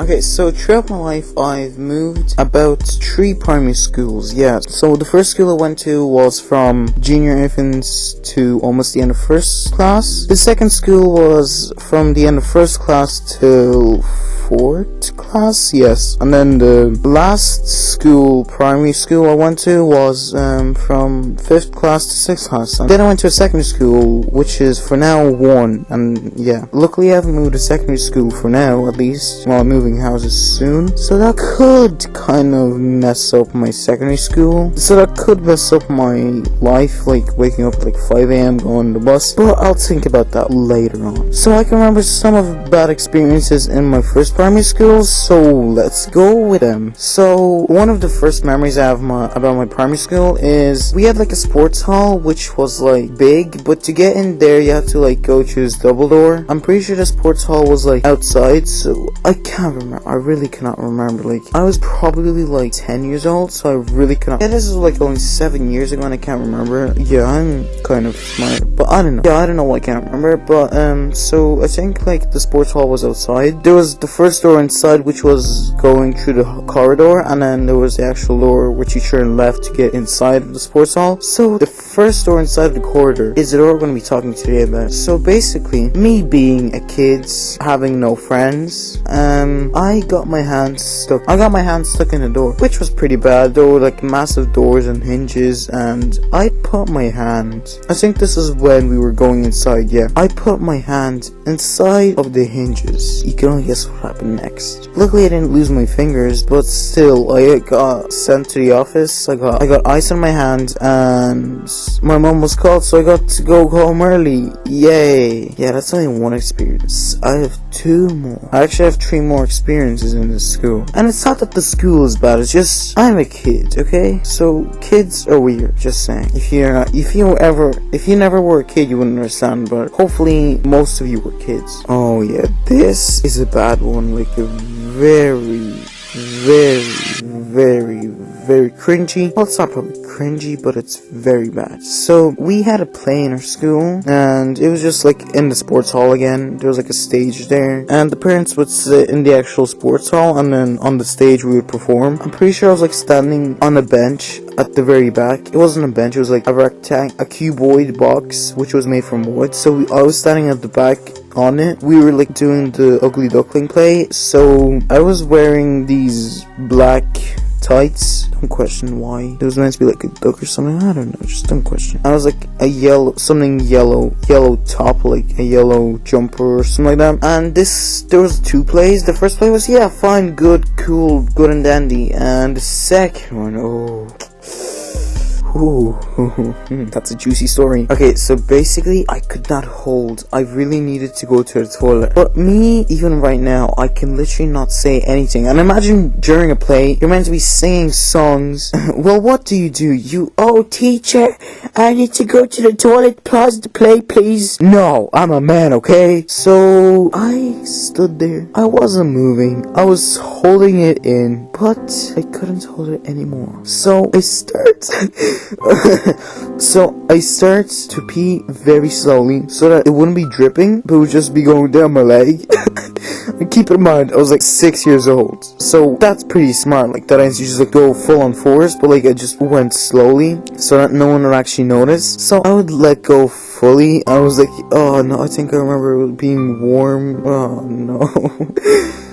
Okay, so throughout my life, I've moved about 3 primary schools, yeah. So the first school I went to was from junior infants to almost the end of first class. The second school was from the end of first class till 4th class, yes. And then the last school, primary school I went to was from 5th class to 6th class. And then I went to a secondary school, which is for now 1, and yeah. Luckily I haven't moved to secondary school for now, at least, while I'm moving houses soon. So that could kind of mess up my secondary school. So that could mess up my life, like waking up at like 5 a.m. going on the bus. But I'll think about that later on. So I can remember some of the bad experiences in my first primary school, so let's go with them. So one of the first memories I have about my primary school is we had like a sports hall which was like big, but to get in there you have to like go through this double door. I'm pretty sure the sports hall was like outside, so I can't remember. I really cannot remember. Like I was probably like 10 years old, so I really cannot. Yeah, this is like only 7 years ago and I can't remember. Yeah, I'm kind of smart, but I don't know. Yeah, I don't know why I can't remember, but so I think like the sports hall was outside. There was the first door inside, which was going through the corridor, and then there was the actual door which you turn left to get inside of the sports hall. So the first door inside the corridor is the door we're going to be talking today about. So basically, me being a kid, having no friends, I got my hand stuck in the door, which was pretty bad. There were like massive doors and hinges, and I put my hand, I think this is when we were going inside, yeah, I put my hand inside of the hinges. You can only guess what happened next. Luckily I didn't lose my fingers, but still I got sent to the office. I got ice on my hand, and my mom was called, so I got to go home early. Yay. Yeah, that's only one experience. I have 2 more. I actually have 3 more experiences in this school. And it's not that the school is bad, it's just I'm a kid, okay? So kids are weird, just saying. If you never were a kid, you wouldn't understand, but hopefully most of you were kids. Oh yeah, this is a bad one, like a very cringy. Well, it's not probably cringy, but it's very bad. So we had a play in our school, and it was just like in the sports hall again. There was like a stage there, and the parents would sit in the actual sports hall, and then on the stage we would perform. I'm pretty sure I was like standing on a bench at the very back. It wasn't a bench, it was like a cuboid box which was made from wood. So I was standing at the back on it. We were like doing the ugly duckling play, so I was wearing these black tights. Don't question why. It was meant to be like a duck or something. I don't know. Just don't question. I was like a yellow top, like a yellow jumper or something like that. And there was 2 plays. The first play was, yeah, fine, good, cool, good and dandy. And the second one, that's a juicy story. Okay, so basically, I could not hold. I really needed to go to the toilet. But me, even right now, I can literally not say anything. And imagine during a play, you're meant to be singing songs. Well, what do? Oh, teacher, I need to go to the toilet. Pause the play, please. No, I'm a man, okay? So, I stood there. I wasn't moving. I was holding it in, but I couldn't hold it anymore. So, I start to pee very slowly so that it wouldn't be dripping, but it would just be going down my leg. And keep in mind, I was like 6 years old, so that's pretty smart. Like that, I used to just like go full on force, but like I just went slowly so that no one would actually notice. So I would let go fully. I was like, oh no, I think I remember it being warm. Oh no.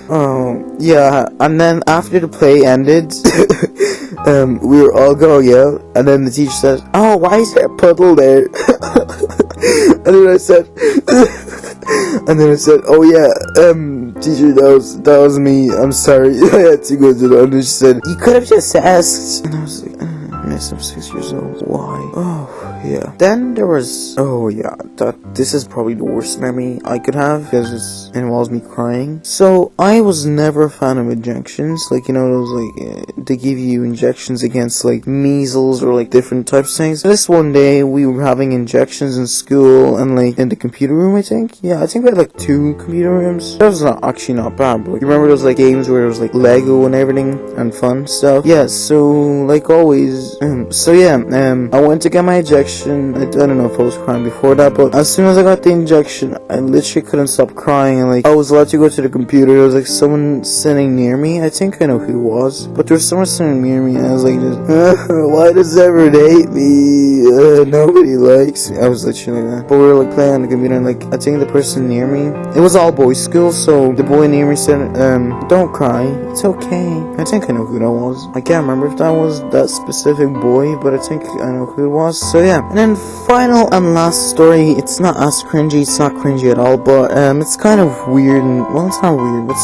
Oh yeah, and then after the play ended, we were all going out, and then the teacher said, "Oh, why is there a puddle there?" And then I said, "Oh yeah, teacher, that was me. I'm sorry. I had to go to the." And she said, "You could have just asked." And I was like, "Miss, I'm 6 years old. Why?" Oh yeah. Then there was, oh yeah, this is probably the worst memory I could have because it involves me crying. So I was never a fan of injections. Like, you know, those like they give you injections against like measles or like different types of things. This one day we were having injections in school and like in the computer room, I think. Yeah, I think we had like 2 computer rooms. That was actually not bad. But like, you remember those like games where it was like Lego and everything and fun stuff? Yeah. So like always, So yeah, I went to get my injection. I don't know if I was crying before that, but as soon as I got the injection, I literally couldn't stop crying, and like, I was allowed to go to the computer. There was like someone sitting near me. I think I know who it was, but there was someone sitting near me, and I was like, why does everyone hate me? Nobody likes me. I was literally like that. But we were like playing on the computer, and like, I think the person near me, it was all boys school, so the boy near me said, don't cry, it's okay. I think I know who that was. I can't remember if that was that specific boy, but I think I know who it was. So yeah, and then final and last story. It's not as cringy, it's not cringy at all, but it's kind of weird, and well, it's not weird, but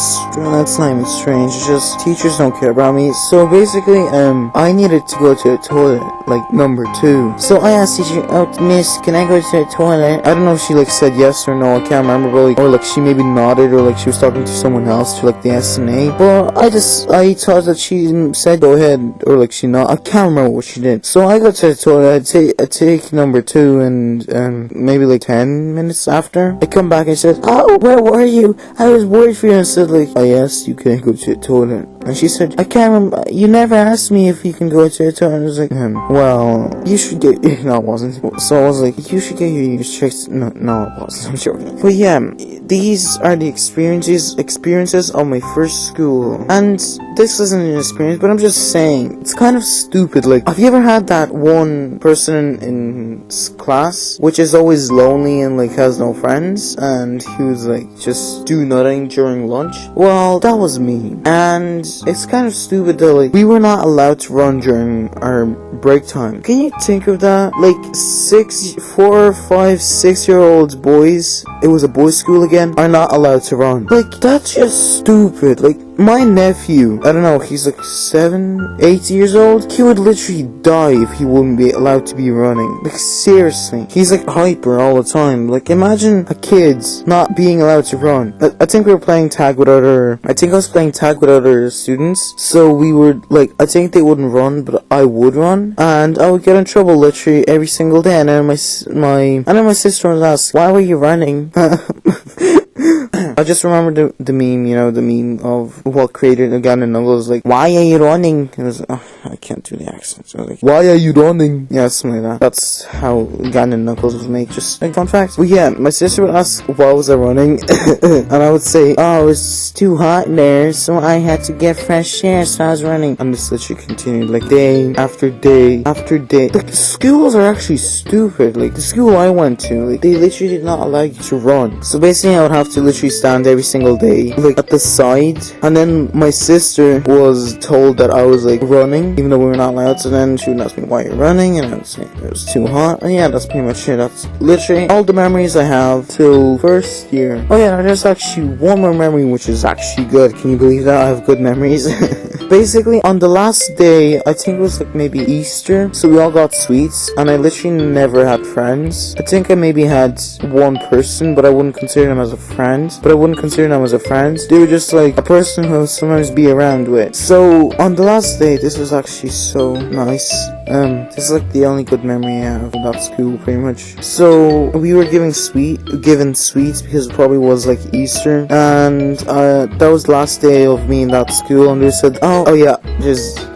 it's not even strange. It's just teachers don't care about me. So basically, I needed to go to the toilet, like number 2. So I asked teacher, oh miss, can I go to the toilet? I don't know if she like said yes or no, I can't remember, but like, or like she maybe nodded, or like she was talking to someone else to like the SNA. But I thought that she said go ahead, or like she not. I can't remember what she did. So I go to the toilet. I take number 2, and maybe like 10 minutes after, I come back and said, oh, where were you? I was worried for you. And said like, I asked you can I go to the toilet, and she said, I can't remember. You never asked me if you can go to the toilet. I was like, well, you should get. No, it wasn't. So I was like, you should get your ears checked. No, it wasn't. I'm joking. But yeah, these are the experiences of my first school, and this isn't an experience, but I'm just saying, it's kind of stupid. Like, have you ever had that one person in class which is always lonely and like has no friends, and who's like just do nothing during lunch? Well, that was me, and it's kind of stupid that like we were not allowed to run during our break time. Can you think of that? Like 4, 5, 6-year-old boys, it was a boys' school again, are not allowed to run. Like, that's just stupid. Like, my nephew, I don't know, he's like 7, 8 years old. He would literally die if he wouldn't be allowed to be running. Like, seriously. He's like hyper all the time. Like, imagine a kid not being allowed to run. I think we were playing tag with I was playing tag with other students. So we would, like, I think they wouldn't run, but I would run. And I would get in trouble literally every single day. And then my sister was asked, why were you running? I just remember the meme, you know, the meme of what created Gun and Knuckles, like, why are you running? It was, I can't do the accent, so I was like, why are you running? Yeah, something like that. That's how Gun and Knuckles was made, just like fun fact. But yeah, my sister would ask, why was I running? And I would say, oh, it's too hot in there, so I had to get fresh air, so I was running. And this literally continued, like, day after day after day. Like, the schools are actually stupid. Like, the school I went to, like, they literally did not allow you to run. So basically, I would have to literally stand every single day, like, at the side. And then my sister was told that I was, like, running, even though we were not allowed. So then she would ask me, why you're running? And I would say, it was too hot. And yeah, that's pretty much it. That's literally all the memories I have till first year. Oh yeah, there's actually one more memory which is actually good. Can you believe that? I have good memories. Basically, on the last day, I think it was like maybe Easter, so we all got sweets, and I literally never had friends. I think I maybe had one person, but I wouldn't consider them as a friend. They were just like a person who I'll sometimes be around with. So, on the last day, this was actually so nice. This is like the only good memory I have of that school, pretty much. So, we were given sweets because it probably was like Easter, and that was the last day of me in that school, and they said, oh yeah,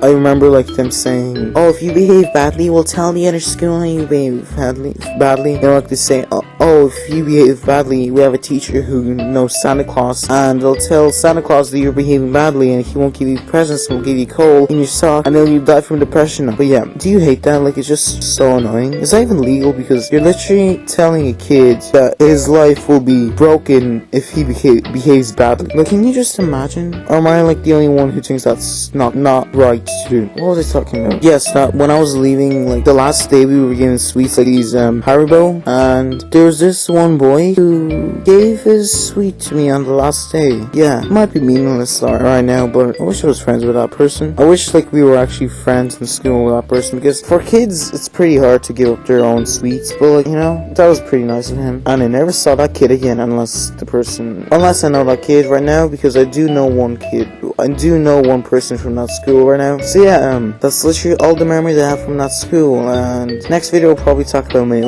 I remember like them saying, oh, if you behave badly, we'll tell the other school you behave badly. They like to say, oh, if you behave badly, we have a teacher who knows Santa Claus, and they'll tell Santa Claus that you're behaving badly, and he won't give you presents, he'll give you coal in your sock, and then you die from depression. But yeah, do you hate that? Like, it's just so annoying. Is that even legal? Because you're literally telling a kid that his life will be broken if he behaves badly. Like, can you just imagine? Or am I like the only one who thinks that's not right to do? What was I talking about? Yes, that when I was leaving, like the last day, we were given sweets, like these Haribo, and there was this one boy who gave his sweet to me on the last day. Yeah, it might be meaningless right now, but I wish I was friends with that person. I wish like we were actually friends in school with that person, because for kids it's pretty hard to give up their own sweets, but like, you know, that was pretty nice of him. And I never saw that kid again unless I know that kid right now, because I do know one person from that school right now. So yeah, that's literally all the memories I have from that school, and next video I'll probably talk about my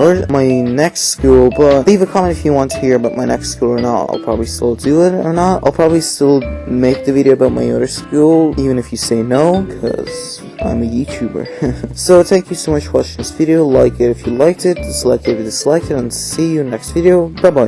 next school, but leave a comment if you want to hear about my next school or not. I'll probably still do it or not. I'll probably still make the video about my other school, even if you say no, because I'm a YouTuber. information. So thank you so much for watching this video. Like it if you liked it, dislike it if you disliked it, and see you next video. Bye bye.